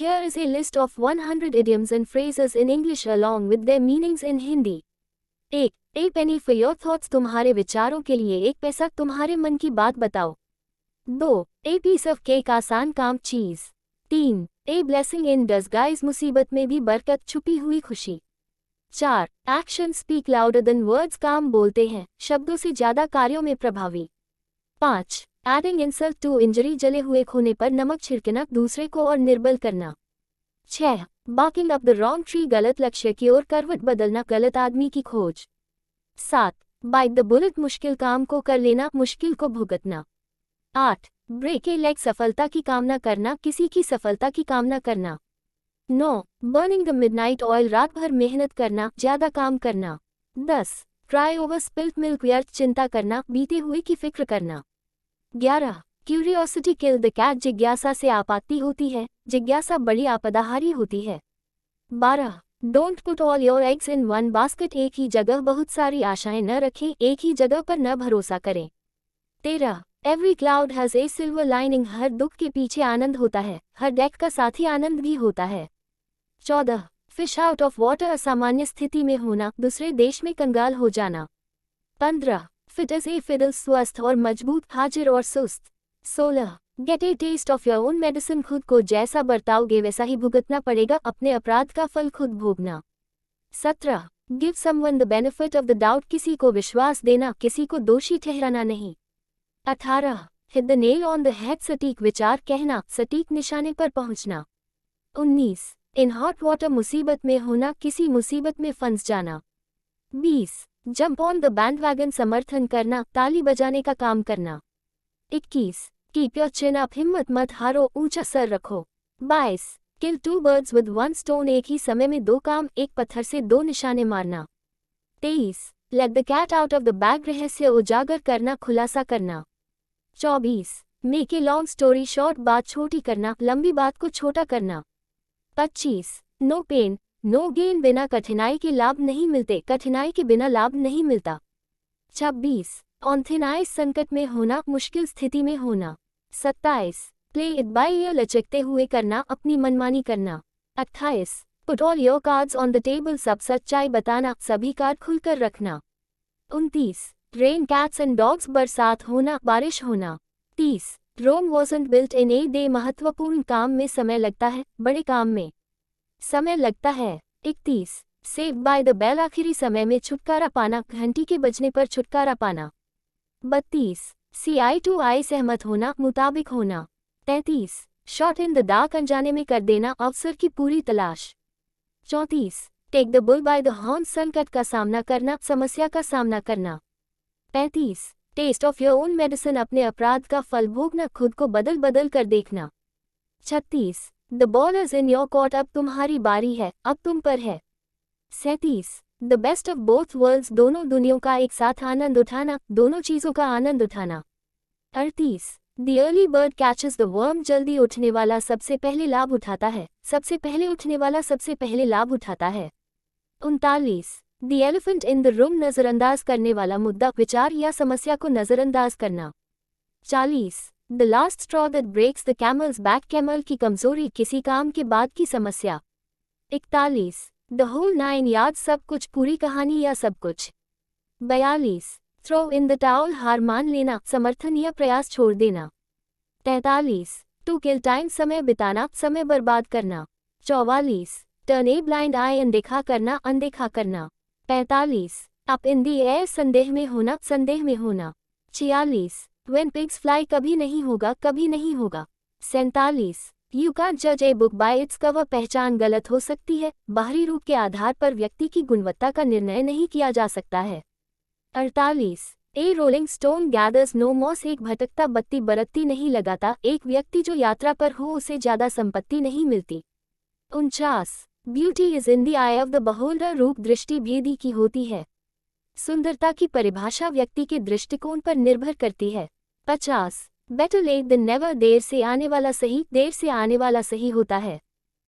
Here is a list of 100 idioms and phrases in English along with their meanings in Hindi. 1. A penny for your thoughts, तुम्हारे विचारों के लिए एक पैसा, तुम्हारे मन की बात बताओ। 2. A piece of cake, आसान काम, चीज। 3. A blessing in disguise, मुसीबत में भी बरकत, छुपी हुई खुशी। 4. Actions speak louder than words, काम बोलते हैं शब्दों से ज्यादा कार्यों में प्रभावी। 5. Adding insult to injury, जले हुए खूने पर नमक छिड़कना, दूसरे को और निर्बल करना। 6. Barking up the wrong tree, गलत लक्ष्य की ओर करवट बदलना, गलत आदमी की खोज। 7. Bite the bullet, मुश्किल काम को कर लेना, मुश्किल को भुगतना। 8. Break a leg, सफलता की कामना करना, किसी की सफलता की कामना करना। 9. Burning the midnight oil, रात भर मेहनत करना, ज्यादा काम करना। 10. Cry over spilt milk, व्यर्थ चिंता करना, बीते हुए की फिक्र करना। 11. Curiosity kill the cat, जिज्ञासा से आपत्ति होती है, जिज्ञासा बड़ी आपदाहारी होती है। 12. Don't put all your eggs in one basket, एक ही जगह बहुत सारी आशाएं न रखें, एक ही जगह पर न भरोसा करें। 13. Every cloud has a silver lining, हर दुख के पीछे आनंद होता है, हर डेक का साथी आनंद भी होता है। 14. Fish out of water, असामान्य स्थिति में होना, दूसरे देश में कंगाल हो जाना। 15. Fit as a fiddle, स्वस्थ और मजबूत, हाजिर और सुस्त। 16. Get a taste of your own medicine, खुद को जैसा बरताओगे वैसा ही भुगतना पड़ेगा, अपने अपराध का फल खुद भोगना। 17. Give someone the benefit of the doubt, किसी को विश्वास देना, किसी को दोषी ठहराना नहीं। 18. Hit the nail on the head, सटीक विचार कहना, सटीक निशाने पर पहुंचना। 19. In hot water, मुसीबत में होना, किसी मुसीबत में फंस जाना। 20. Jump on the bandwagon, समर्थन करना, ताली बजाने का काम करना। 21. Keep your chin up, हिम्मत मत हारो, ऊंचा सर रखो। 22. Kill two birds with one stone, एक ही समय में दो काम, एक पत्थर से दो निशाने मारना। 23. Let the cat out of the bag, रहस्य उजागर करना, खुलासा करना। 24. Make a long story short, बात छोटी करना, लंबी बात को छोटा करना। 25. No pain नो गेन, बिना कठिनाई के लाभ नहीं मिलते, कठिनाई के बिना लाभ नहीं मिलता। 26. ऑन थिन आइस, संकट में होना, मुश्किल स्थिति में होना। 27. प्ले इट बाय ईयर, लचकते हुए करना, अपनी मनमानी करना। 28. Put all your cards on the table, सब सच्चाई बताना, सभी कार्ड खुलकर रखना। 29. रेन कैट्स एंड डॉग्स, बरसात होना, बारिश होना। 30. Rome wasn't built in a day, महत्वपूर्ण काम में समय लगता है, बड़े काम में समय लगता है। 31. सेव बाय द बेल, आखिरी समय में छुटकारा पाना, घंटी के बजने पर छुटकारा पाना। 32. सी आई टू आई, सहमत होना, मुताबिक होना। 33. शॉट इन द डार्क, अनजाने में कर देना, अवसर की पूरी तलाश। 34. Take the bull by the horn, संकट का सामना करना, समस्या का सामना करना। 35. Taste of your own medicine, अपने अपराध का फल भोगना, खुद को बदल बदल कर देखना। 36. The ball is in your court, अब तुम्हारी बारी है, अब तुम पर है। 37. The best of both worlds, दोनों दुनियाओं का एक साथ आनंद उठाना, दोनों चीजों का आनंद उठाना। 38. The early bird catches the worm, जल्दी उठने वाला सबसे पहले लाभ उठाता है, सबसे पहले उठने वाला सबसे पहले लाभ उठाता है। 39. The elephant in the room, नजरअंदाज करने वाला मुद्दा, विचार या समस्या को नजरअंदाज करना। 40. The last straw that breaks the camel's back, camel की कमजोरी, किसी काम के बाद की समस्या। 41. द होल नाइन यार्ड्स, सब कुछ, पूरी कहानी या सब कुछ। 42. थ्रो इन द टाउल, हार मान लेना, समर्थन या प्रयास छोड़ देना। 43. टू किल टाइम, समय बिताना, समय बर्बाद करना। 44. टर्न ए ब्लाइंड आई, अनदेखा करना, अनदेखा करना। 45. अप इन दी एयर, संदेह में होना, संदेह में होना। 46. When pigs fly, कभी नहीं होगा, कभी नहीं होगा। 47. You can't judge a book by its cover, पहचान गलत हो सकती है, बाहरी रूप के आधार पर व्यक्ति की गुणवत्ता का निर्णय नहीं किया जा सकता है। 48. A rolling stone gathers no moss, एक भटकता बत्ती बरतती नहीं लगाता, एक व्यक्ति जो यात्रा पर हो उसे ज्यादा संपत्ति नहीं मिलती। 49. Beauty is in the eye of the beholder, रूप दृष्टि भेदी की होती है। सुंदरता की परिभाषा व्यक्ति के दृष्टिकोण पर निर्भर करती है। 50. बेटर लेट देन नेवर, देर से आने वाला सही, देर से आने वाला सही होता है।